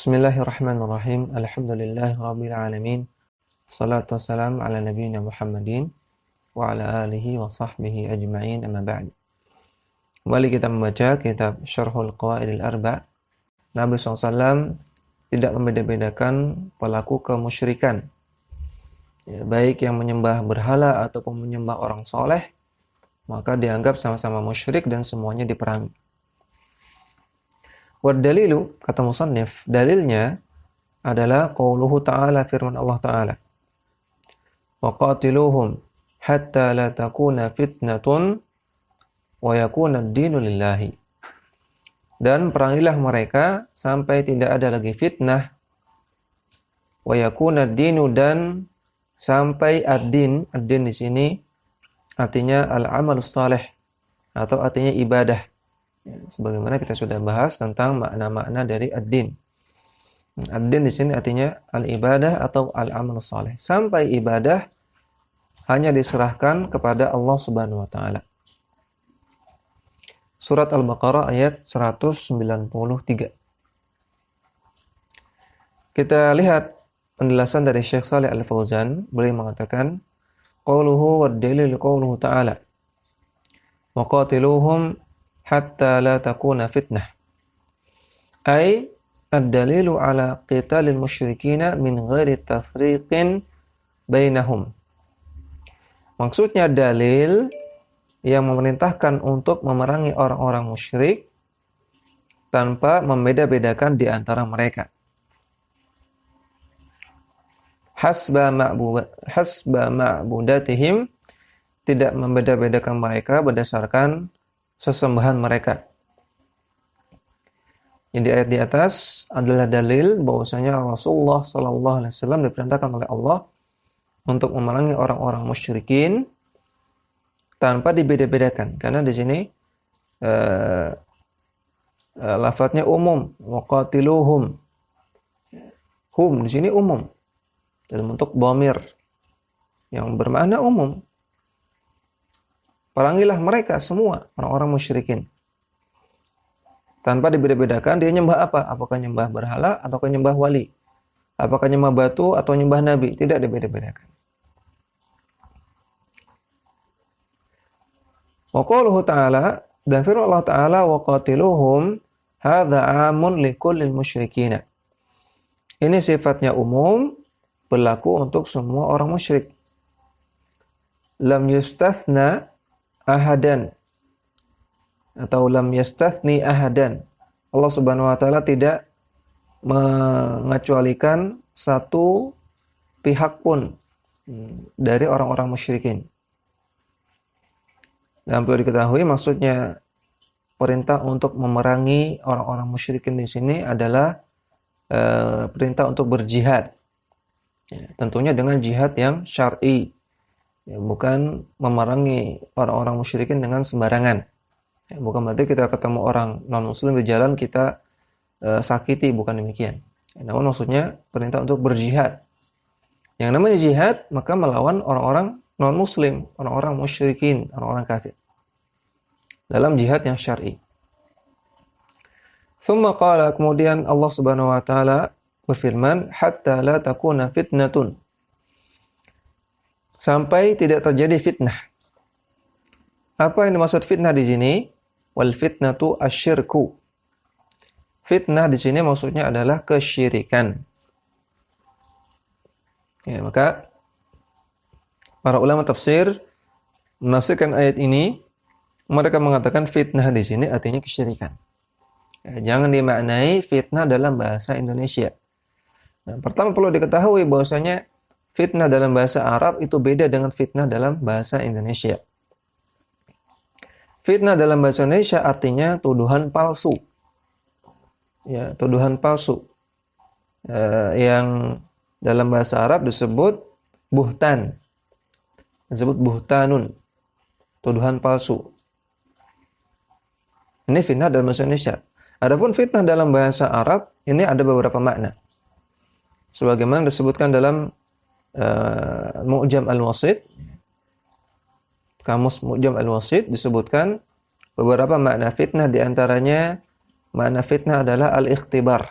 Bismillahirrahmanirrahim. Alhamdulillahirabbil alamin. Shalatu wassalamu ala nabiyyina Muhammadin wa ala alihi wa sahbihi ajma'in, amma ba'd. Kembali kita membaca kitab Syarhul Qawaidil Arba'. Nabi SAW tidak membeda-bedakan pelaku kemusyrikan, baik yang menyembah berhala ataupun menyembah orang soleh, maka dianggap sama-sama musyrik dan semuanya diperangi. Wad-dalilu, kata musannif, dalilnya adalah qauluhu ta'ala, firman Allah Ta'ala, wa qatiluhum hatta la takuna fitnatun wa yakuna ad-dinu lillahi. Dan perangilah mereka sampai tidak ada lagi fitnah, wa yakuna ad-dinu, dan sampai ad-din di sini artinya al-amalus salih atau artinya ibadah. Sebagaimana kita sudah bahas tentang makna-makna dari ad-din. Ad-din di sini artinya al-ibadah atau al-amal saleh. Sampai ibadah hanya diserahkan kepada Allah Subhanahu wa taala. Surat Al-Baqarah ayat 193. Kita lihat penjelasan dari Syekh Shalih Al-Fauzan. Beliau mengatakan, qauluhu wad-dalil qauluhu ta'ala, wa qatiluhum hatta la takuna fitnah. Ay ad-dalilu ala qitalil musyrikina min ghairi tafriqin bainahum. Maksudnya dalil yang memerintahkan untuk memerangi orang-orang musyrik tanpa membeda-bedakan di antara mereka. Hasba ma'budatihim, tidak membeda-bedakan mereka berdasarkan sesembahan mereka. Yang di ayat di atas adalah dalil bahwasanya Rasulullah sallallahu alaihi wasallam diperintahkan oleh Allah untuk memerangi orang-orang musyrikin tanpa dibeda-bedakan. Karena di sini lafadznya umum, waqatiluhum. Hum di sini umum dalam bentuk dhamir yang bermakna umum. Perangilah mereka semua, orang-orang musyrikin. Tanpa dibeda-bedakan dia nyembah apa? Apakah nyembah berhala ataukah nyembah wali? Apakah nyembah batu atau nyembah nabi? Tidak dibeda-bedakan. Wa qauluhu ta'ala, dan firman Allah Ta'ala, wa qatiluhum hadza 'amun likullil musyrikina. Ini sifatnya umum, berlaku untuk semua orang musyrik. Lam yustathna ahadan atau lam yastathni ahadan. Allah Subhanahu wa taala tidak mengecualikan satu pihak pun dari orang-orang musyrikin. Dan perlu diketahui maksudnya perintah untuk memerangi orang-orang musyrikin di sini adalah perintah untuk berjihad. Ya, tentunya dengan jihad yang syar'i. Ya, bukan memerangi orang-orang musyrikin dengan sembarangan. Ya, bukan berarti kita ketemu orang non-muslim di jalan kita sakiti, bukan demikian. Ya, namun maksudnya perintah untuk berjihad. Yang namanya jihad maka melawan orang-orang non-muslim, orang-orang musyrikin, orang-orang kafir. Dalam jihad yang syar'i. Tsumma qala, kemudian Allah Subhanahu wa taala berfirman, hatta la takuna fitnatun, sampai tidak terjadi fitnah. Apa yang dimaksud fitnah di sini? Wal fitnatu asyirku. Fitnah di sini maksudnya adalah kesyirikan. Ya, maka para ulama tafsir menafsirkan ayat ini, mereka mengatakan fitnah di sini artinya kesyirikan. Ya, jangan dimaknai fitnah dalam bahasa Indonesia. Nah, pertama perlu diketahui bahwasanya fitnah dalam bahasa Arab itu beda dengan fitnah dalam bahasa Indonesia. Fitnah dalam bahasa Indonesia artinya tuduhan palsu. Ya, tuduhan palsu. Yang dalam bahasa Arab disebut buhtan. Disebut buhtanun. Tuduhan palsu. Ini fitnah dalam bahasa Indonesia. Adapun fitnah dalam bahasa Arab ini ada beberapa makna. Sebagaimana disebutkan dalam Mu'jam Al-Wasit, Kamus Mu'jam Al-Wasit disebutkan beberapa makna fitnah, di antaranya makna fitnah adalah al-ikhtibar.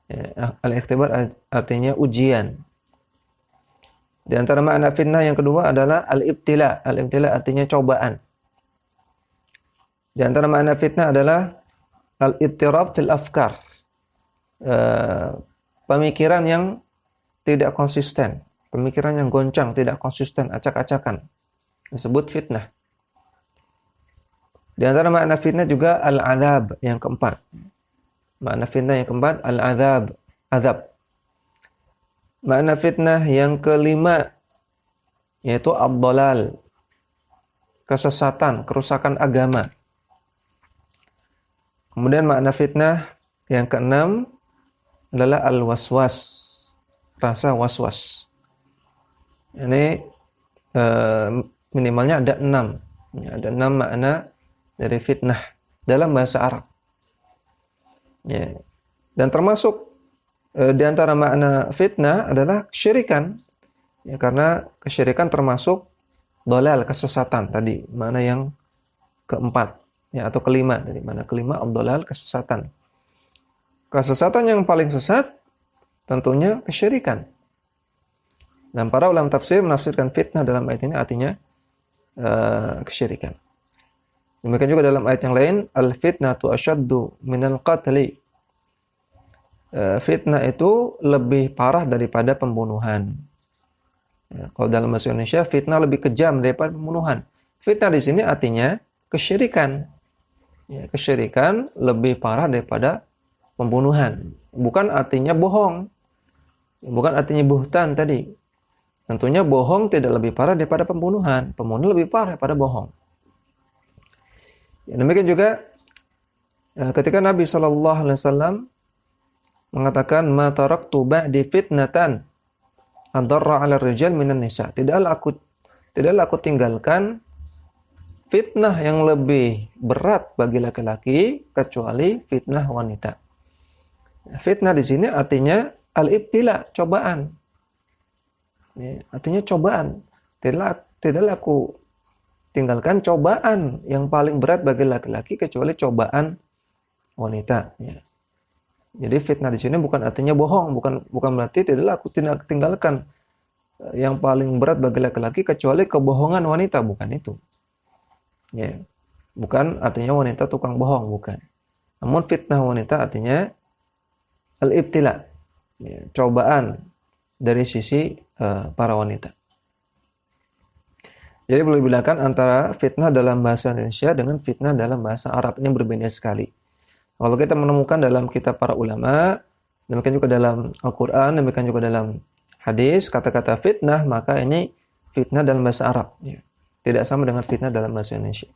Ya, al-ikhtibar artinya ujian. Di antara makna fitnah yang kedua adalah al-ibtila. Al-ibtila artinya cobaan. Di antara makna fitnah adalah al-ittirab fil afkar. Pemikiran yang tidak konsisten. Pemikiran yang goncang, tidak konsisten, acak-acakan. Disebut fitnah. Di antara makna fitnah juga al-adab yang keempat. Makna fitnah yang keempat al-adab, azab. Makna fitnah yang kelima yaitu ad-dhalal, kesesatan, kerusakan agama. Kemudian makna fitnah yang keenam adalah al-waswas, rasa was-was. Ini minimalnya ada 6. Ada 6 makna dari fitnah dalam bahasa Arab. Ya. Dan termasuk di antara makna fitnah adalah kesyirikan. Ya, karena kesyirikan termasuk dhalal, kesesatan tadi, makna yang keempat ya, atau kelima, dari mana kelima ad-dhalal, kesesatan. Kesesatan yang paling sesat tentunya kesyirikan. Dan para ulama tafsir menafsirkan fitnah dalam ayat ini artinya kesyirikan. Demikian juga dalam ayat yang lain, al-fitnatu asyaddu minal qatli. Fitnah itu lebih parah daripada pembunuhan. Ya, kalau dalam bahasa Indonesia, fitnah lebih kejam daripada pembunuhan. Fitnah di sini artinya kesyirikan. Ya, kesyirikan lebih parah daripada pembunuhan. Bukan artinya bohong. Bukan artinya buhtan tadi. Tentunya bohong tidak lebih parah daripada pembunuhan. Pembunuhan lebih parah daripada bohong. Ya, demikian juga ketika Nabi SAW mengatakan ma taraktu ba'di fitnatan adarra 'ala rijal minan nisa. Tidaklah aku tinggalkan fitnah yang lebih berat bagi laki-laki kecuali fitnah wanita. Fitnah di sini artinya al-ibtila, cobaan. Ya, artinya cobaan. Tidaklah aku tinggalkan cobaan yang paling berat bagi laki-laki kecuali cobaan wanita. Ya. Jadi fitnah di sini bukan artinya bohong, bukan berarti tidaklah aku tinggalkan yang paling berat bagi laki-laki kecuali kebohongan wanita, bukan itu. Ya. Bukan artinya wanita tukang bohong, bukan. Namun fitnah wanita artinya al-ibtila, ya, cobaan dari sisi para wanita. Jadi boleh dibedakan antara fitnah dalam bahasa Indonesia dengan fitnah dalam bahasa Arab. Ini berbeda sekali. Kalau kita menemukan dalam kitab para ulama, demikian juga dalam Al-Quran, demikian juga dalam hadis, kata-kata fitnah, maka ini fitnah dalam bahasa Arab. Ya. Tidak sama dengan fitnah dalam bahasa Indonesia.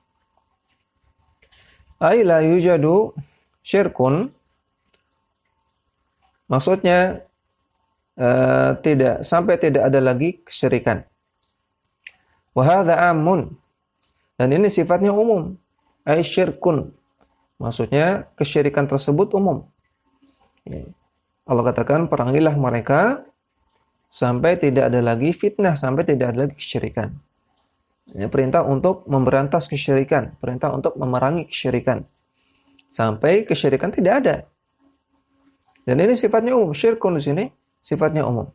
Ay la yujadu syirkun, maksudnya tidak ada lagi kesyirikan. Wa hadza amun, dan ini sifatnya umum. Ay syirkun, maksudnya kesyirikan tersebut umum. Ya. Allah katakan perangilah mereka sampai tidak ada lagi fitnah, sampai tidak ada lagi kesyirikan. Ya, perintah untuk memberantas kesyirikan, perintah untuk memerangi kesyirikan sampai kesyirikan tidak ada. Dan ini sifatnya umum. Syirkun di sini sifatnya umum.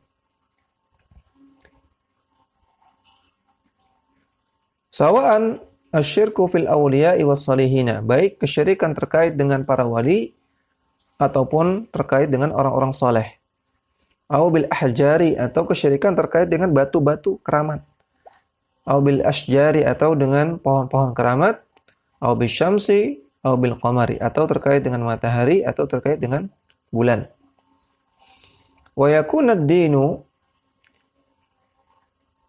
Sawa'an asyirku fil awliya'i was salihina, baik kesyirikan terkait dengan para wali ataupun terkait dengan orang-orang saleh. Aw bil ahjari, atau kesyirikan terkait dengan batu-batu keramat. Aw bil asjari, atau dengan pohon-pohon keramat. Aw bil syamsi, aw bil qamari, atau terkait dengan matahari atau terkait dengan bulan. Wa yakuna ad-dinu,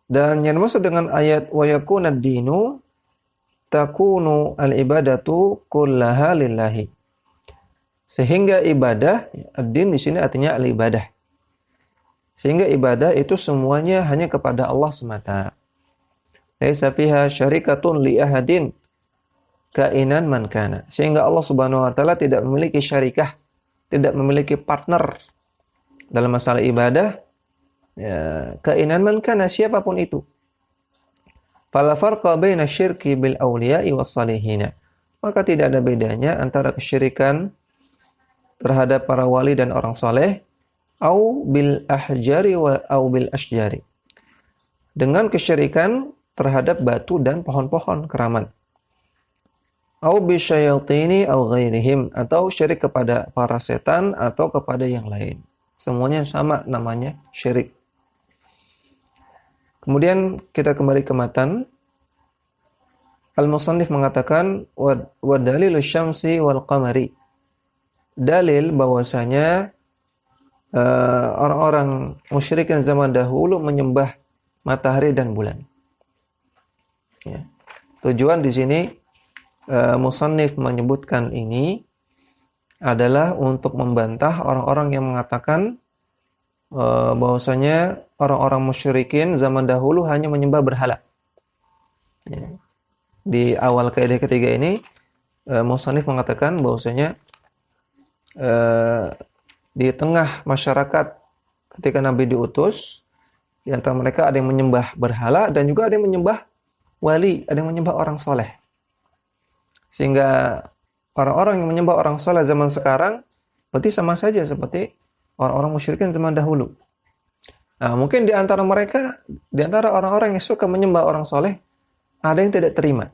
dan yang dimaksud dengan ayat wa yakuna ad-dinu takunu al-ibadatu kullaha lillahi. Sehingga ibadah, ad-din di sini artinya al-ibadah. Sehingga ibadah itu semuanya hanya kepada Allah semata. Laisa fiha syarikatun li ahadin kainan man kana. Sehingga Allah Subhanahu wa taala tidak memiliki syarikah, tidak memiliki partner dalam masalah ibadah, ya, kainan man kana, siapapun itu. Fala farqa baina syirki bil awliya'i was salihina. Maka tidak ada bedanya antara kesyirikan terhadap para wali dan orang soleh, au bil ahjari au bil asjari, dengan kesyirikan terhadap batu dan pohon-pohon keramat, au bisyayatini au ghairihim, atau syirik kepada para setan atau kepada yang lain. Semuanya sama namanya syirik. Kemudian kita kembali ke matan. Al-Musannif mengatakan wa dalilu syamsi wal qamari. Dalil bahwasanya orang-orang musyrikin zaman dahulu menyembah matahari dan bulan. Ya. Tujuan di sini Musannif menyebutkan ini adalah untuk membantah orang-orang yang mengatakan bahwasanya orang-orang musyrikin zaman dahulu hanya menyembah berhala. Ya. Di awal kaidah ketiga ini Musannif mengatakan bahwasanya di tengah masyarakat ketika Nabi diutus, di antara mereka ada yang menyembah berhala dan juga ada yang menyembah wali, ada yang menyembah orang soleh. Sehingga orang-orang yang menyembah orang soleh zaman sekarang berarti sama saja seperti orang-orang musyrikin zaman dahulu. Nah, mungkin di antara mereka, di antara orang-orang yang suka menyembah orang soleh, ada yang tidak terima.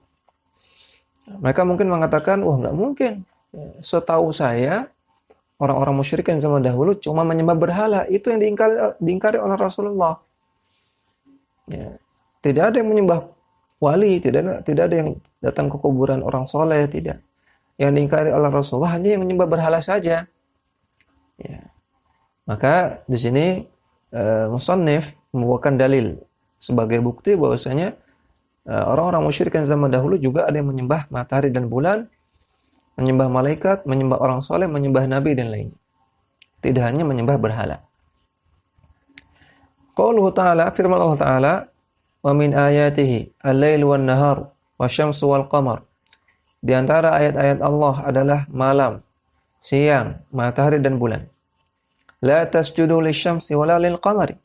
Mereka mungkin mengatakan, wah nggak mungkin. Setahu saya, orang-orang musyrikin zaman dahulu cuma menyembah berhala. Itu yang diingkari oleh Rasulullah. Ya. Tidak ada yang menyembah wali, tidak ada yang datang ke kuburan orang soleh, tidak. Yang diingkari oleh Rasulullah hanya yang menyembah berhala saja. Ya. Maka di sini Musannif membawakan dalil sebagai bukti bahwasanya orang-orang musyrikin zaman dahulu juga ada yang menyembah matahari dan bulan, menyembah malaikat, menyembah orang soleh, menyembah nabi dan lain. Tidak hanya menyembah berhala. Qauluhu ta'ala, firman Allah Ta'ala, wa min ayatihi al-lail wan nahar wasyamsu wal qamar. Di antara ayat-ayat Allah adalah malam, siang, matahari dan bulan. La tasjudu lisyamsi wala lil qamari.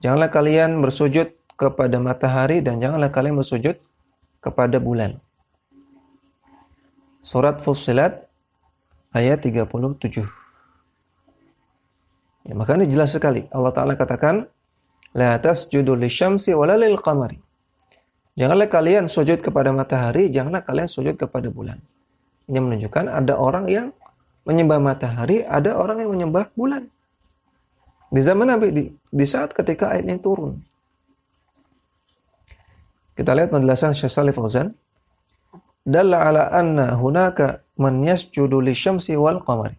Janganlah kalian bersujud kepada matahari dan janganlah kalian bersujud kepada bulan. Surat Fussilat ayat 37. Ya, maka ini jelas sekali. Allah Ta'ala katakan, la tasjudu lisyamsi wala lil qamari. Janganlah kalian sujud kepada matahari, janganlah kalian sujud kepada bulan. Ini menunjukkan ada orang yang menyembah matahari, ada orang yang menyembah bulan. Di zaman Nabi, di saat ketika ayat ini turun. Kita lihat penjelasan Syekh Shalih Fauzan. Dalla ala anna hunaka man yasjudu lisyamsi wal qamari.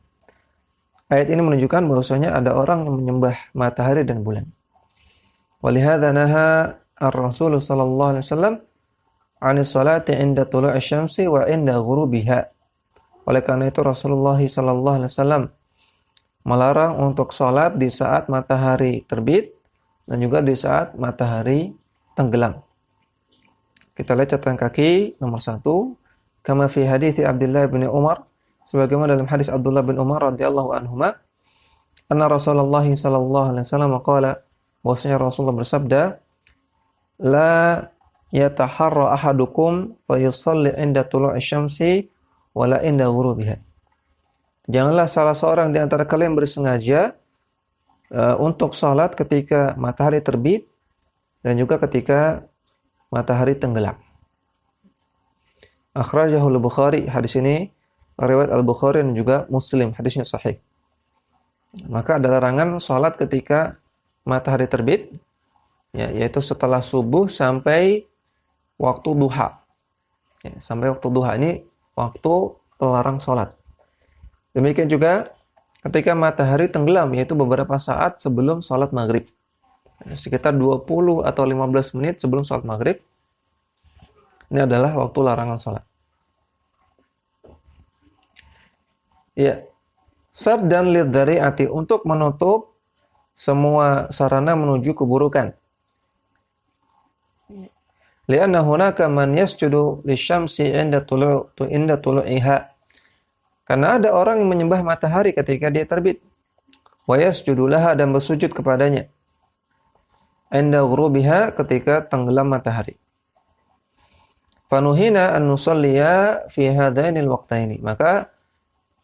Ayat ini menunjukkan bahwasanya ada orang yang menyembah matahari dan bulan. Walihadza naha ar-Rasul sallallahu alaihi wasallam 'anis salati 'inda tulu'i syamsi wa 'inda ghurubiha. Oleh karena itu Rasulullah sallallahu alaihi wasallam melarang untuk salat di saat matahari terbit dan juga di saat matahari tenggelam. Kita lihat catatan kaki nomor 1, kama fi hadits Abdullah bin Umar, sebagaimana dalam hadis Abdullah bin Umar radhiyallahu anhuma, anna Rasulullah sallallahu alaihi wasallam qala, bahwasanya Rasulullah bersabda, la yataharra ahadukum fa yusalli 'inda tulu'i syamsi wala 'inda ghurubiha. Janganlah salah seorang di antara kalian bersengaja untuk salat ketika matahari terbit dan juga ketika matahari tenggelam. Akhrajahu al-Bukhari, hadis ini riwayat Al-Bukhari dan juga Muslim, hadisnya sahih. Maka ada larangan salat ketika matahari terbit, ya, yaitu setelah subuh sampai waktu duha. Ya, sampai waktu duha ini waktu terlarang salat. Demikian juga ketika matahari tenggelam, yaitu beberapa saat sebelum salat maghrib. Sekitar 20 atau 15 menit sebelum salat maghrib. Ini adalah waktu larangan salat. Ya. Saddan lidzari'ati, untuk menutup semua sarana menuju keburukan. Lianna hunaka man yasjudu lisyamsi 'inda tulu'iha. Karena ada orang yang menyembah matahari ketika dia terbit. Wa yasjudu laha, dan bersujud kepadanya. 'Inda ghurubiha, ketika tenggelam matahari. Fanuhina an nusalliya fi hadainil waqtaini. Maka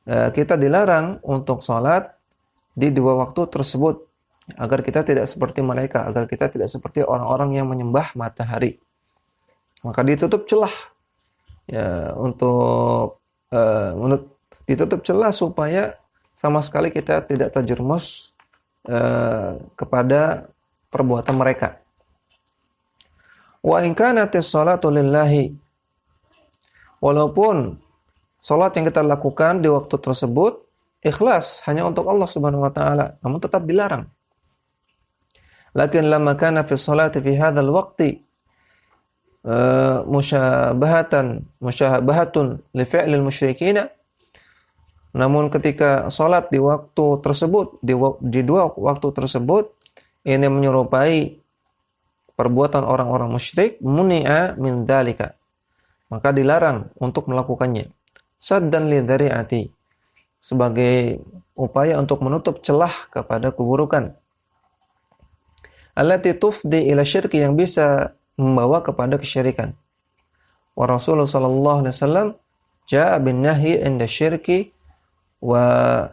kita dilarang untuk sholat di dua waktu tersebut agar kita tidak seperti mereka, agar kita tidak seperti orang-orang yang menyembah matahari. Maka ditutup celah ya untuk ditutup celah supaya sama sekali kita tidak terjerumus kepada perbuatan mereka. Wa in kanatis sholatu lillahi, walaupun salat yang kita lakukan di waktu tersebut ikhlas hanya untuk Allah Subhanahu wa taala, namun tetap dilarang. Lakin lamma kana fi sholati fi hadzal waqti musyabahatun li fi'lil musyrikin, namun ketika salat di waktu tersebut di dua waktu tersebut ini menyerupai perbuatan orang-orang musyrik, muni'a min dzalika, maka dilarang untuk melakukannya. Saddan li dzari'ati, sebagai upaya untuk menutup celah kepada keburukan. Allati tufdi ila syirki, yang bisa membawa kepada kesyirikan. Wa Rasulullah sallallahu alaihi wasallam jaa bin nahyi 'inda syirki wa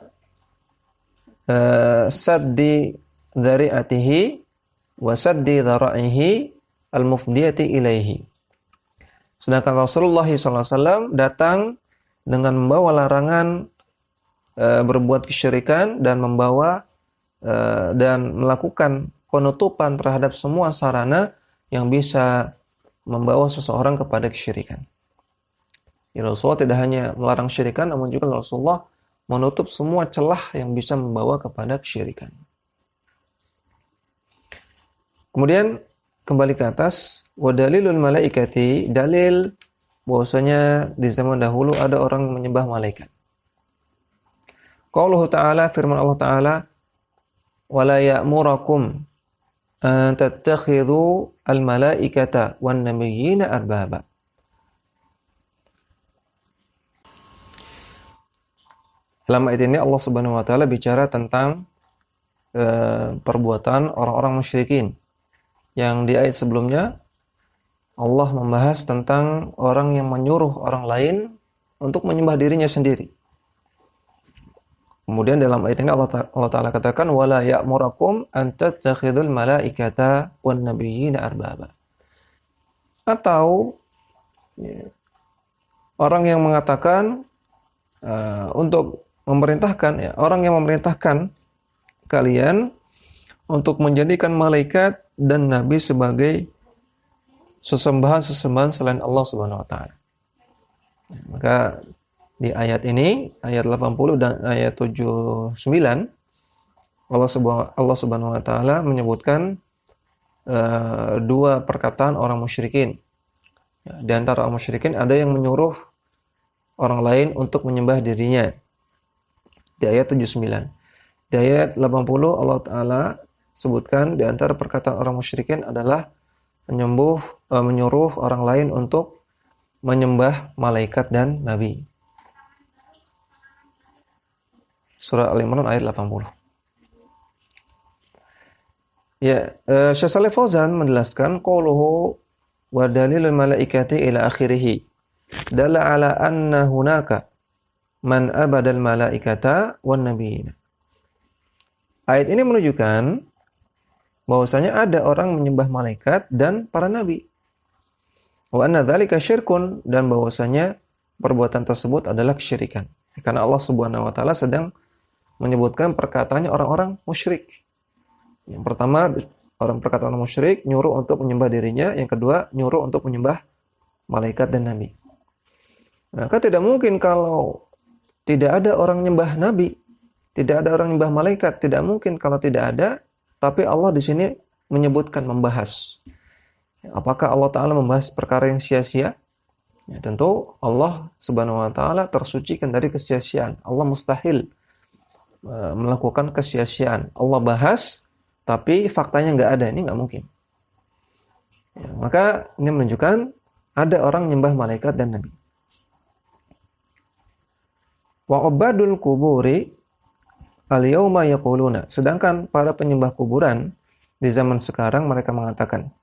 saddi dzari'atihi wa saddi dzara'ihi al-mufdiyati ilaihi. Sedangkan Rasulullah SAW datang dengan membawa larangan berbuat kesyirikan dan membawa dan melakukan penutupan terhadap semua sarana yang bisa membawa seseorang kepada kesyirikan. Ya, Rasulullah tidak hanya melarang kesyirikan, namun juga Rasulullah menutup semua celah yang bisa membawa kepada kesyirikan. Kemudian kembali ke atas, wa dalilul malaikati, dalil bahwasanya di zaman dahulu ada orang menyembah malaikat. Qauluhu ta'ala, firman Allah Ta'ala, wala ya'murakum an tattakhidhu al-malaikata wan nabiyyina arbaba. Dalam ayat ini Allah Subhanahu wa taala bicara tentang perbuatan orang-orang musyrikin. Yang di ayat sebelumnya Allah membahas tentang orang yang menyuruh orang lain untuk menyembah dirinya sendiri. Kemudian dalam ayat ini Allah Ta'ala katakan wala ya'murakum an tattakhidul malaikata wan nabiyyina arbaba. Atau orang yang mengatakan untuk memerintahkan, orang yang memerintahkan kalian untuk menjadikan malaikat dan nabi sebagai sesembahan selain Allah Subhanahu wa taala. Maka di ayat ini, ayat 80 dan ayat 79, Allah Subhanahu wa taala menyebutkan dua perkataan orang musyrikin. Di antara orang musyrikin ada yang menyuruh orang lain untuk menyembah dirinya. Di ayat 79. Di ayat 80 Allah Ta'ala sebutkan di antara perkataan orang musyrikin adalah menyuruh orang lain untuk menyembah malaikat dan nabi. Surah Al-Imran ayat 80. Ya, Syekh Shalih Fauzan menjelaskan qauluhu wa dalilul malaikati ila akhirih dalla ala anna hunaka man abadal malaikata wan nabiyina. Ayat ini menunjukkan bahwasanya ada orang menyembah malaikat dan para nabi. Wa anna dzalika syirkun, dan bahwasanya perbuatan tersebut adalah kesyirikan. Karena Allah Subhanahu wa taala sedang menyebutkan perkataannya orang-orang musyrik. Yang pertama, perkataan orang musyrik nyuruh untuk menyembah dirinya, yang kedua nyuruh untuk menyembah malaikat dan nabi. Maka tidak mungkin kalau tidak ada orang menyembah nabi, tidak ada orang menyembah malaikat, tidak mungkin kalau tidak ada. Tapi Allah di sini menyebutkan, membahas. Apakah Allah Ta'ala membahas perkara yang sia-sia? Ya, tentu Allah Subhanahu wa Ta'ala tersucikan dari kesia-siaan. Allah mustahil melakukan kesia-siaan. Allah bahas, tapi faktanya nggak ada. Ini nggak mungkin. Ya, maka ini menunjukkan ada orang menyembah malaikat dan nabi. Wa ubadul kuburi al-yawma yaquluna, sedangkan para penyembah kuburan di zaman sekarang mereka mengatakan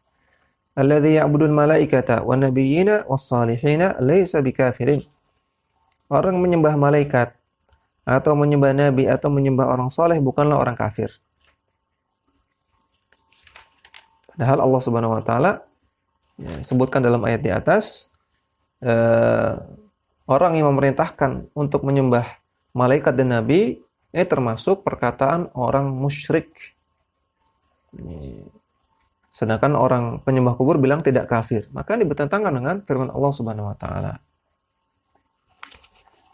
alladzi ya'budul malaikata wan nabiyyina was salihina laisa bikafirin. Orang menyembah malaikat atau menyembah nabi atau menyembah orang soleh bukanlah orang kafir. Padahal Allah Subhanahu wa taala sebutkan dalam ayat di atas orang yang memerintahkan untuk menyembah malaikat dan nabi ini termasuk perkataan orang musyrik. Sedangkan orang penyembah kubur bilang tidak kafir. Maka ini bertentangan dengan firman Allah Subhanahu wa taala.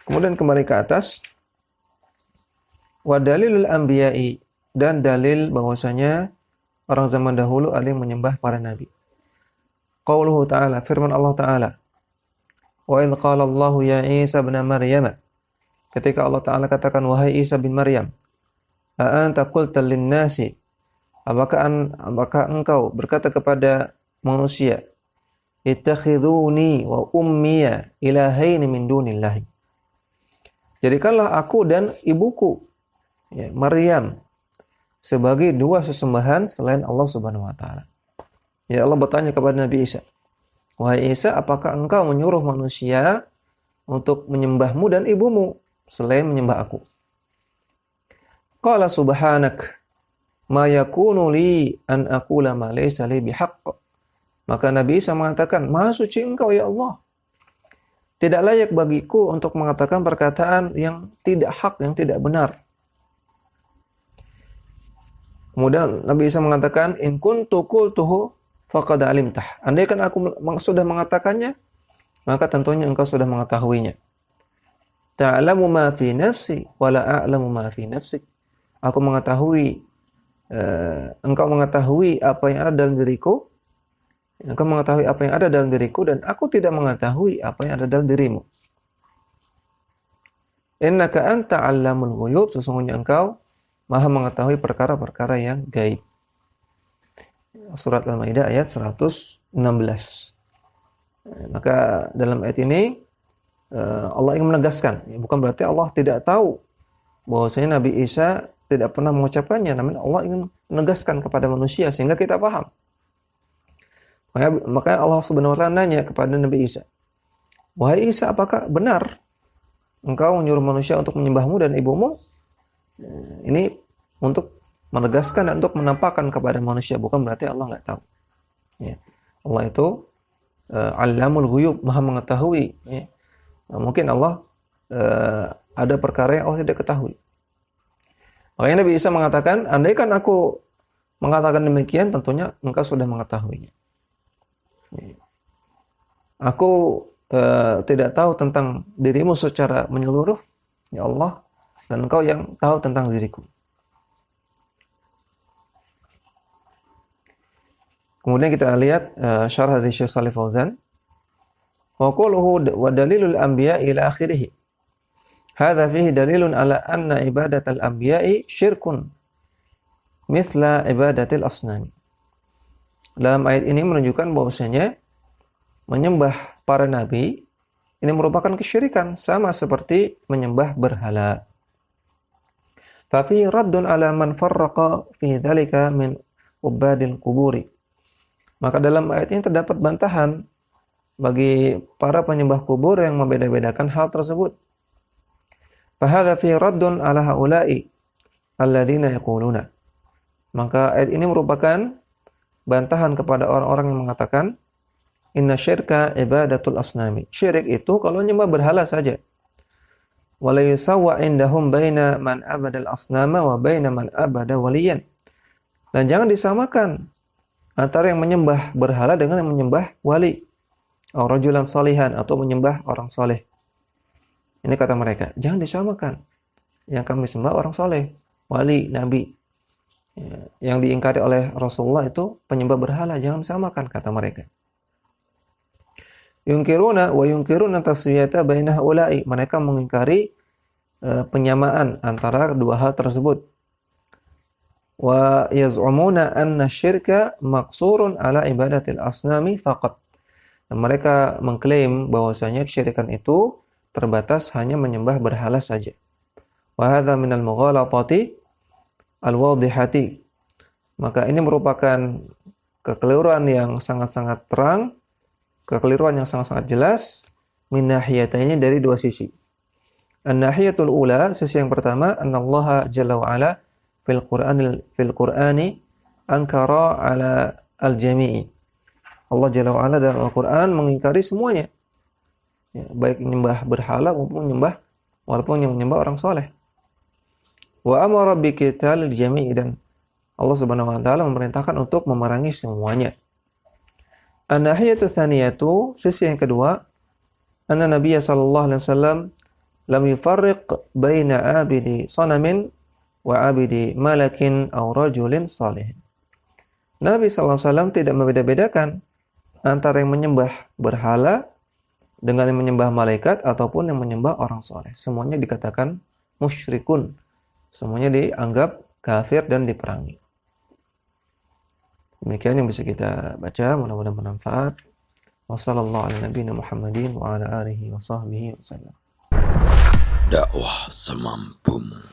Kemudian kembali ke atas, wa dalilul anbiya'i, dan dalil bahwasanya orang zaman dahulu ada yang menyembah para nabi. Qauluhu ta'ala, firman Allah taala, wa idz qala Allah ya Isa ibn Maryam, ketika Allah taala katakan wahai Isa bin Maryam, a anta qulta lin-nasi, apakah engkau berkata kepada manusia, ittakhiduni wa ummiya ilahaini min dunillahi, jadikanlah aku dan ibuku Maryam sebagai dua sesembahan selain Allah Subhanahu wa taala. Ya, Allah bertanya kepada Nabi Isa, wahai Isa, apakah engkau menyuruh manusia untuk menyembahmu dan ibumu selain menyembah aku? Qala subhanak ma yakunu li an aqula ma laysa li bihaqq. Maka Nabi Isa mengatakan, Maha suci engkau ya Allah. Tidak layak bagiku untuk mengatakan perkataan yang tidak hak, yang tidak benar. Kemudian Nabi Isa mengatakan, in kuntu qultuhu faqad alimtah. Andaikan aku sudah mengatakannya, maka tentunya engkau sudah mengetahuinya. Ta'lamu ma fi nafsi wa la a'lamu ma fi nafsik. Aku mengetahui, engkau mengetahui apa yang ada dalam diriku, engkau mengetahui apa yang ada dalam diriku, dan aku tidak mengetahui apa yang ada dalam dirimu. Innaka anta 'allamul ghuyub, sesungguhnya engkau Maha mengetahui perkara-perkara yang gaib. Surat Al-Maidah ayat 116. Maka dalam ayat ini Allah ingin menegaskan, bukan berarti Allah tidak tahu bahwasanya Nabi Isa tidak pernah mengucapkannya, namun Allah ingin menegaskan kepada manusia sehingga kita paham. Maka Allah Subhanahu wa taala nanya kepada Nabi Isa, wahai Isa, apakah benar engkau menyuruh manusia untuk menyembahmu dan ibumu? Ini untuk menegaskan dan untuk menampakkan kepada manusia, bukan berarti Allah nggak tahu. Ya. Allah itu Allamul Ghuyub, Maha mengetahui. Ya. Mungkin Allah ada perkara yang Allah tidak ketahui. Makanya Nabi Isa mengatakan, andaikan aku mengatakan demikian, tentunya engkau sudah mengetahuinya. Ya. Aku tidak tahu tentang dirimu secara menyeluruh, ya Allah, dan engkau yang tahu tentang diriku. Kemudian kita lihat syarah dari Syekh Shalih Fauzan. Wa quluhu wa dalilul anbiya ila akhirih. Hadza fihi dalilun ala anna ibadatal anbiya'i syirkun mithla ibadatil asnam. Dalam ayat ini menunjukkan bahwasanya menyembah para nabi ini merupakan kesyirikan, sama seperti menyembah berhala. Fa fi raddun ala man farraqa fi dzalika min ubadil quburi. Maka dalam ayat ini terdapat bantahan bagi para penyembah kubur yang membeda-bedakan hal tersebut. Fahadha fi raddun ala haula'i alladzina yaquluna. Maka ayat ini merupakan bantahan kepada orang-orang yang mengatakan inna syirka ibadatul asnami. Syirik itu kalau nyembah berhala saja. Wala yusawwa indahum baina man abadal asnama wa baina man abada waliyan. Dan jangan disamakan antara yang menyembah berhala dengan yang menyembah wali. Rajulan salihan, atau menyembah orang soleh. Ini kata mereka, jangan disamakan. Yang kami sembah orang soleh, wali, nabi. Yang diingkari oleh Rasulullah itu penyembah berhala, jangan disamakan, kata mereka. Yunkiruna wa yunkiruna taswiyata baina haula'i. Mereka mengingkari penyamaan antara dua hal tersebut. Wa yaz'umuna anna syirka maqsurun ala ibadatil asnami faqat. Dan mereka mengklaim bahwasanya kesyirikan itu terbatas hanya menyembah berhala saja. Wa hadza minal mughalatati al-wadihati. Maka ini merupakan kekeliruan yang sangat-sangat terang, kekeliruan yang sangat-sangat jelas min nahiyataini, dari dua sisi. An-nahiyatul ula, sisi yang pertama, annallaha jalla wa ala fil Qur'ani ankara ala al-jami'i. Allah jalla wa ala dalam Al-Qur'an mengingkari semuanya. Ya, baik menyembah berhala walaupun yang menyembah orang soleh. Wa amara bi qitalil jami'i, dan Allah Subhanahu wa taala memerintahkan untuk memerangi semuanya. An-nahiyatu tsaniyatu, sisi yang kedua, anna Nabiy sallallahu alaihi wasallam lam yufarriq baina abidi sanamin wa abidi malakin aw rajulin salih. Nabi sallallahu alaihi wasallam tidak membeda-bedakan antara yang menyembah berhala dengan yang menyembah malaikat ataupun yang menyembah orang soleh. Semuanya dikatakan musyrikun. Semuanya dianggap kafir dan diperangi. Demikian yang bisa kita baca, mudah-mudahan bermanfaat. Wassallallahu ala nabiyina Muhammadin wa ala alihi wa sahbihi wasallam. Dakwah semampumu.